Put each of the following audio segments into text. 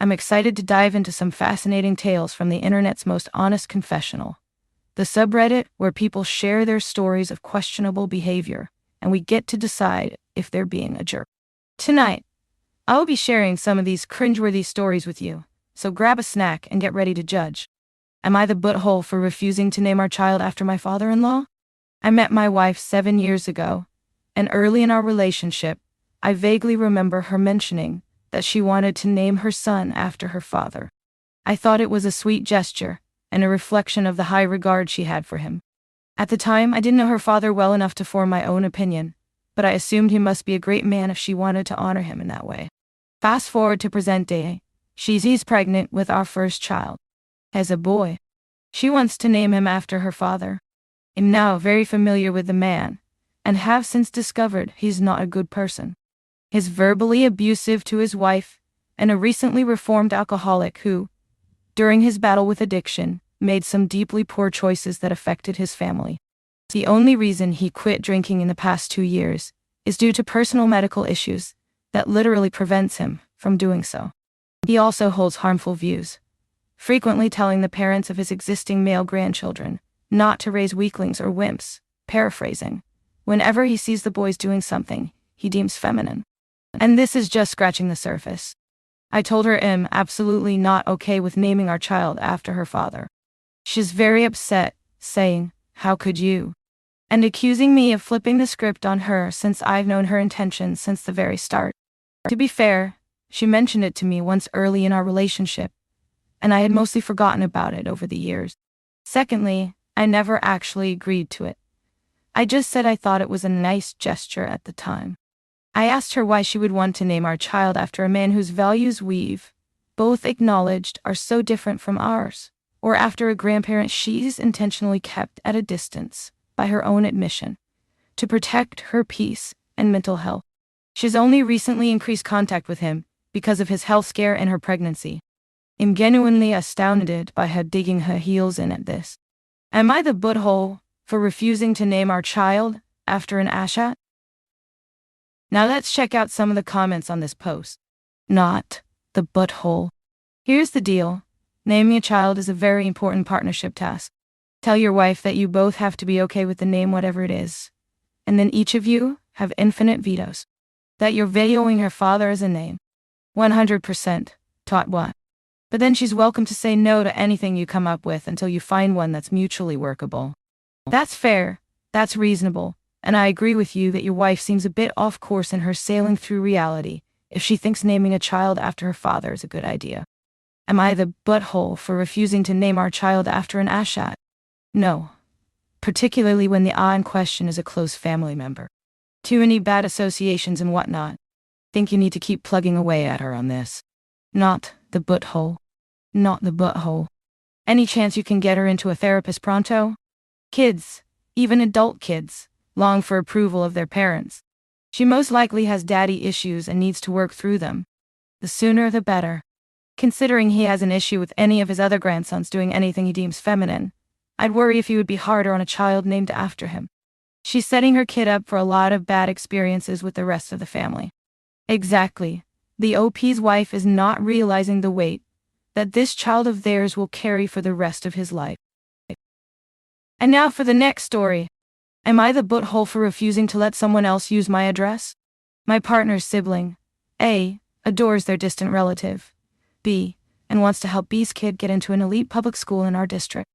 I'm excited to dive into some fascinating tales from the internet's most honest confessional, the subreddit where people share their stories of questionable behavior, and we get to decide if they're being a jerk. Tonight, I'll be sharing some of these cringeworthy stories with you, so grab a snack and get ready to judge. Am I the butthole for refusing to name our child after my father-in-law? I met my wife 7 years ago, and early in our relationship, I vaguely remember her mentioning that she wanted to name her son after her father. I thought it was a sweet gesture and a reflection of the high regard she had for him. At the time, I didn't know her father well enough to form my own opinion, but I assumed he must be a great man if she wanted to honor him in that way. Fast forward to present day. She's pregnant with our first child. As a boy, she wants to name him after her father. I'm now very familiar with the man, and have since discovered he's not a good person. He's verbally abusive to his wife, and a recently reformed alcoholic who, during his battle with addiction, made some deeply poor choices that affected his family. The only reason he quit drinking in the past 2 years is due to personal medical issues that literally prevents him from doing so. He also holds harmful views, frequently telling the parents of his existing male grandchildren not to raise weaklings or wimps, paraphrasing, whenever he sees the boys doing something he deems feminine. And this is just scratching the surface. I told her I'm absolutely not okay with naming our child after her father. She's very upset, saying, "How could you?" and accusing me of flipping the script on her since I've known her intentions since the very start. To be fair, she mentioned it to me once early in our relationship, and I had mostly forgotten about it over the years. Secondly, I never actually agreed to it. I just said I thought it was a nice gesture at the time. I asked her why she would want to name our child after a man whose values we've both acknowledged are so different from ours, or after a grandparent she's intentionally kept at a distance, by her own admission, to protect her peace and mental health. She's only recently increased contact with him because of his health scare and her pregnancy. I'm genuinely astounded by her digging her heels in at this. Am I the butthole for refusing to name our child after an AITA? Now let's check out some of the comments on this post. Not the butthole. Here's the deal. Naming a child is a very important partnership task. Tell your wife that you both have to be okay with the name whatever it is. And then each of you have infinite vetoes. That you're vetoing her father as a name. 100%. Taught what? But then she's welcome to say no to anything you come up with until you find one that's mutually workable. That's fair. That's reasonable. And I agree with you that your wife seems a bit off course in her sailing through reality if she thinks naming a child after her father is a good idea. Am I the butthole for refusing to name our child after an AITA? No. Particularly when the in question is a close family member. Too many bad associations and whatnot. Think you need to keep plugging away at her on this. Not the butthole. Not the butthole. Any chance you can get her into a therapist pronto? Kids, even adult kids, long for approval of their parents. She most likely has daddy issues and needs to work through them. The sooner the better. Considering he has an issue with any of his other grandsons doing anything he deems feminine, I'd worry if he would be harder on a child named after him. She's setting her kid up for a lot of bad experiences with the rest of the family. Exactly. The OP's wife is not realizing the weight that this child of theirs will carry for the rest of his life. And now for the next story. Am I the butthole for refusing to let someone else use my address? My partner's sibling, A, adores their distant relative, B, and wants to help B's kid get into an elite public school in our district.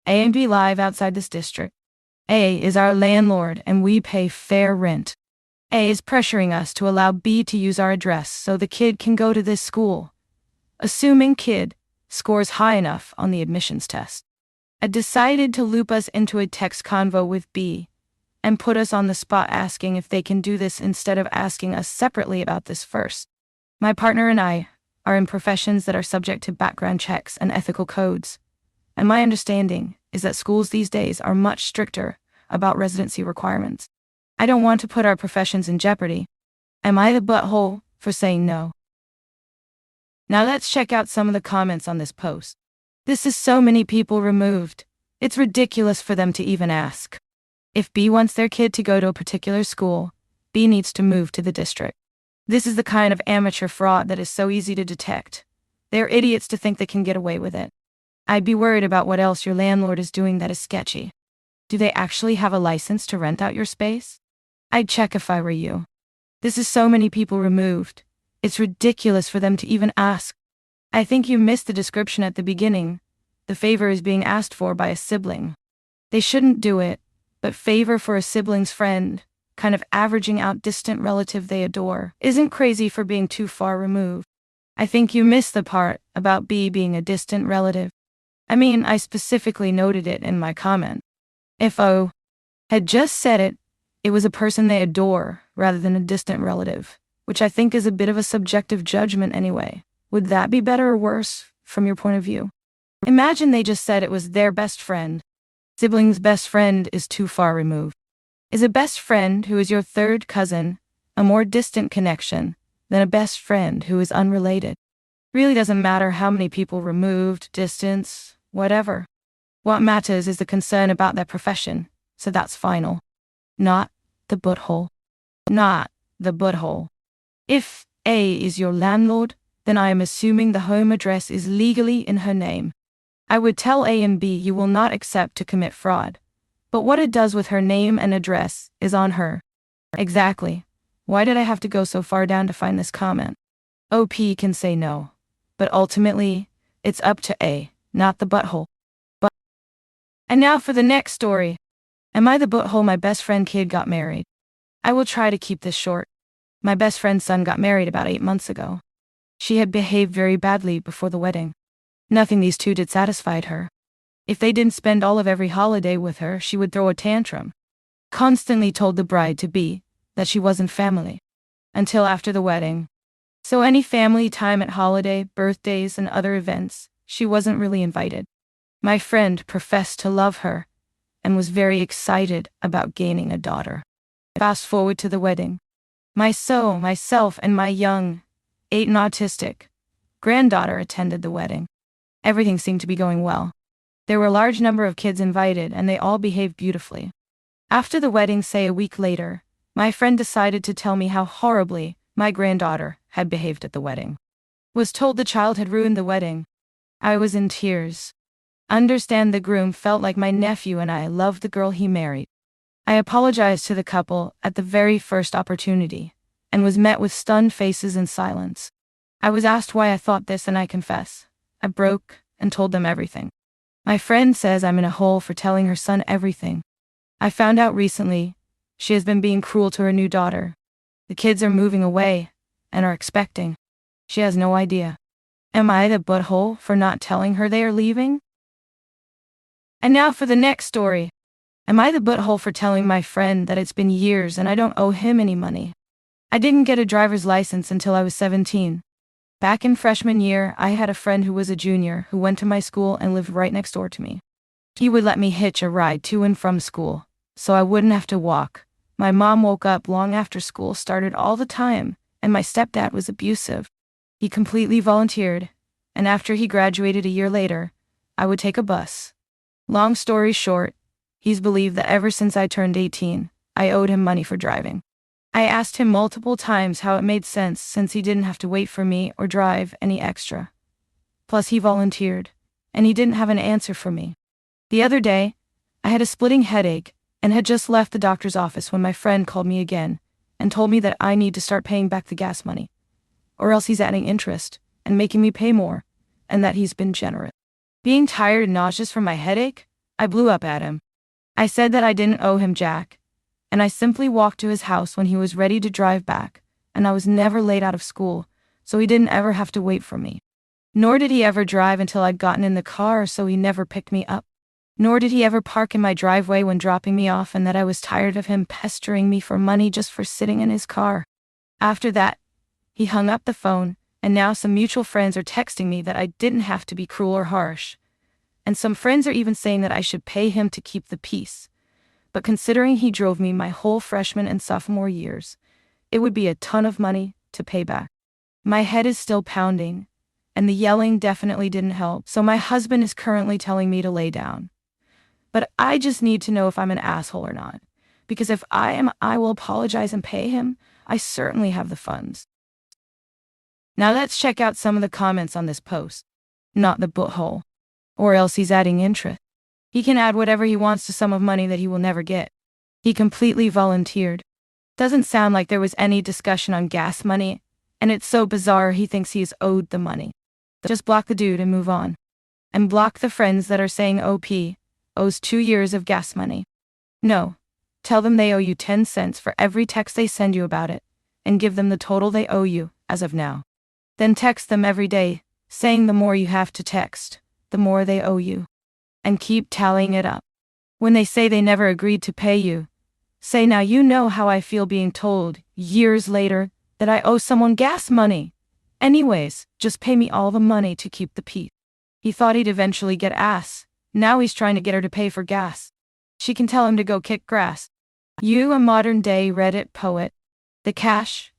A and B live outside this district. A is our landlord and we pay fair rent. A is pressuring us to allow B to use our address so the kid can go to this school, assuming kid scores high enough on the admissions test. A decided to loop us into a text convo with B and put us on the spot asking if they can do this instead of asking us separately about this first. My partner and I are in professions that are subject to background checks and ethical codes, and my understanding is that schools these days are much stricter about residency requirements. I don't want to put our professions in jeopardy. Am I the butthole for saying no? Now let's check out some of the comments on this post. This is so many people removed. It's ridiculous for them to even ask. If B wants their kid to go to a particular school, B needs to move to the district. This is the kind of amateur fraud that is so easy to detect. They're idiots to think they can get away with it. I'd be worried about what else your landlord is doing that is sketchy. Do they actually have a license to rent out your space? I'd check if I were you. This is so many people removed. It's ridiculous for them to even ask. I think you missed the description at the beginning. The favor is being asked for by a sibling. They shouldn't do it, but favor for a sibling's friend, kind of averaging out distant relative they adore, isn't crazy for being too far removed. I think you missed the part about B being a distant relative. I mean, I specifically noted it in my comment. If O had just said it, it was a person they adore rather than a distant relative, which I think is a bit of a subjective judgment anyway. Would that be better or worse from your point of view? Imagine they just said it was their best friend. Sibling's best friend is too far removed. Is a best friend who is your third cousin a more distant connection than a best friend who is unrelated? Really doesn't matter how many people removed, distance, whatever. What matters is the concern about their profession, so that's final. Not the butthole. Not the butthole. If A is your landlord, then I am assuming the home address is legally in her name. I would tell A and B you will not accept to commit fraud. But what it does with her name and address is on her. Exactly. Why did I have to go so far down to find this comment? OP can say no. But ultimately, it's up to A, not the butthole. And now for the next story. Am I the butthole? My best friend kid got married. I will try to keep this short. My best friend's son got married about 8 months ago. She had behaved very badly before the wedding. Nothing these two did satisfied her. If they didn't spend all of every holiday with her, she would throw a tantrum. Constantly told the bride-to-be that she wasn't family. Until after the wedding. So any family time at holiday, birthdays, and other events, she wasn't really invited. My friend professed to love her and was very excited about gaining a daughter. Fast forward to the wedding. Myself, and my young, 8 and autistic granddaughter attended the wedding. Everything seemed to be going well. There were a large number of kids invited and they all behaved beautifully. After the wedding, say a week later, my friend decided to tell me how horribly my granddaughter had behaved at the wedding. Was told the child had ruined the wedding. I was in tears. Understand the groom felt like my nephew and I loved the girl he married. I apologized to the couple at the very first opportunity and was met with stunned faces and silence. I was asked why I thought this and I confess. I broke and told them everything. My friend says I'm in a hole for telling her son everything. I found out recently she has been being cruel to her new daughter. The kids are moving away and are expecting. She has no idea. Am I the butthole for not telling her they are leaving? And now for the next story. Am I the butthole for telling my friend that it's been years and I don't owe him any money? I didn't get a driver's license until I was 17. Back in freshman year, I had a friend who was a junior who went to my school and lived right next door to me. He would let me hitch a ride to and from school, so I wouldn't have to walk. My mom woke up long after school started all the time, and my stepdad was abusive. He completely volunteered, and after he graduated a year later, I would take a bus. Long story short, he's believed that ever since I turned 18, I owed him money for driving. I asked him multiple times how it made sense since he didn't have to wait for me or drive any extra. Plus he volunteered, and he didn't have an answer for me. The other day, I had a splitting headache and had just left the doctor's office when my friend called me again and told me that I need to start paying back the gas money, or else he's adding interest and making me pay more, and that he's been generous. Being tired and nauseous from my headache, I blew up at him. I said that I didn't owe him jack, and I simply walked to his house when he was ready to drive back, and I was never late out of school, so he didn't ever have to wait for me. Nor did he ever drive until I'd gotten in the car, so he never picked me up. Nor did he ever park in my driveway when dropping me off, and that I was tired of him pestering me for money just for sitting in his car. After that, he hung up the phone, and now some mutual friends are texting me that I didn't have to be cruel or harsh. And some friends are even saying that I should pay him to keep the peace. But considering he drove me my whole freshman and sophomore years, it would be a ton of money to pay back. My head is still pounding, and the yelling definitely didn't help, so my husband is currently telling me to lay down. But I just need to know if I'm an asshole or not, because if I am, I will apologize and pay him. I certainly have the funds. Now let's check out some of the comments on this post. Not the butthole. Or else he's adding interest. He can add whatever he wants to sum of money that he will never get. He completely volunteered. Doesn't sound like there was any discussion on gas money, and it's so bizarre he thinks he is owed the money. Just block the dude and move on. And block the friends that are saying OP owes 2 years of gas money. No. Tell them they owe you 10 cents for every text they send you about it, and give them the total they owe you, as of now. Then text them every day, saying the more you have to text, the more they owe you. And keep tallying it up. When they say they never agreed to pay you, say, now you know how I feel being told, years later, that I owe someone gas money. Anyways, just pay me all the money to keep the peace. He thought he'd eventually get ass. Now he's trying to get her to pay for gas. She can tell him to go kick grass. You, a modern-day Reddit poet. The cash,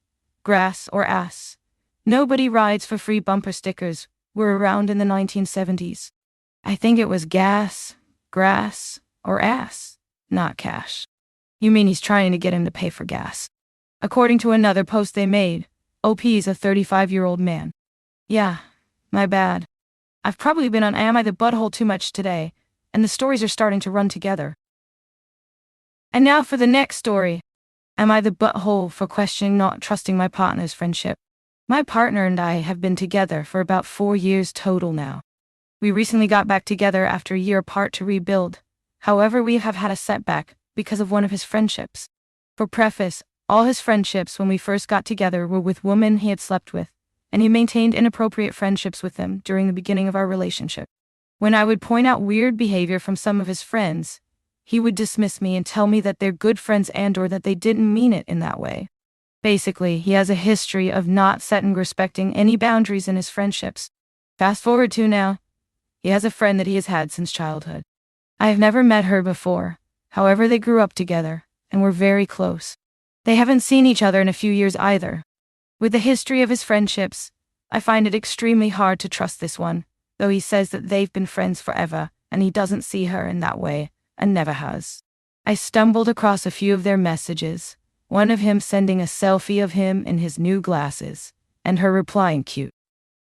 grass, or ass. Nobody rides for free bumper stickers were around in the 1970s. I think it was gas, grass, or ass, not cash. You mean he's trying to get him to pay for gas? According to another post they made, OP's a 35-year-old man. Yeah, my bad. I've probably been on Am I the Butthole too much today, and the stories are starting to run together. And now for the next story. Am I the butthole for questioning not trusting my partner's friendship? My partner and I have been together for about 4 years total now. We recently got back together after a year apart to rebuild. However, we have had a setback because of one of his friendships. For preface, all his friendships when we first got together were with women he had slept with, and he maintained inappropriate friendships with them during the beginning of our relationship. When I would point out weird behavior from some of his friends, he would dismiss me and tell me that they're good friends and/or that they didn't mean it in that way. Basically, he has a history of not setting and respecting any boundaries in his friendships. Fast forward to now. He has a friend that he has had since childhood. I have never met her before. However, they grew up together and were very close. They haven't seen each other in a few years either. With the history of his friendships, I find it extremely hard to trust this one, though he says that they've been friends forever and he doesn't see her in that way and never has. I stumbled across a few of their messages, one of him sending a selfie of him in his new glasses, and her replying cute.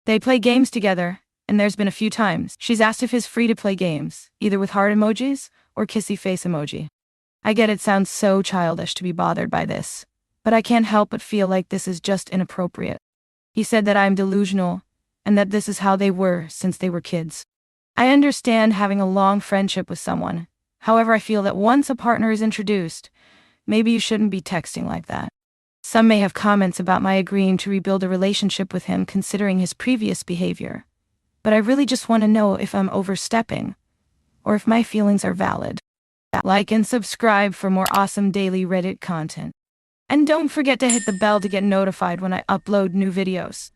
They play games together, and there's been a few times she's asked if he's free to play games, either with heart emojis or kissy face emoji. I get it sounds so childish to be bothered by this, but I can't help but feel like this is just inappropriate. He said that I'm delusional, and that this is how they were since they were kids. I understand having a long friendship with someone. However, I feel that once a partner is introduced, maybe you shouldn't be texting like that. Some may have comments about my agreeing to rebuild a relationship with him considering his previous behavior, but I really just want to know if I'm overstepping, or if my feelings are valid. Like and subscribe for more awesome daily Reddit content. And don't forget to hit the bell to get notified when I upload new videos.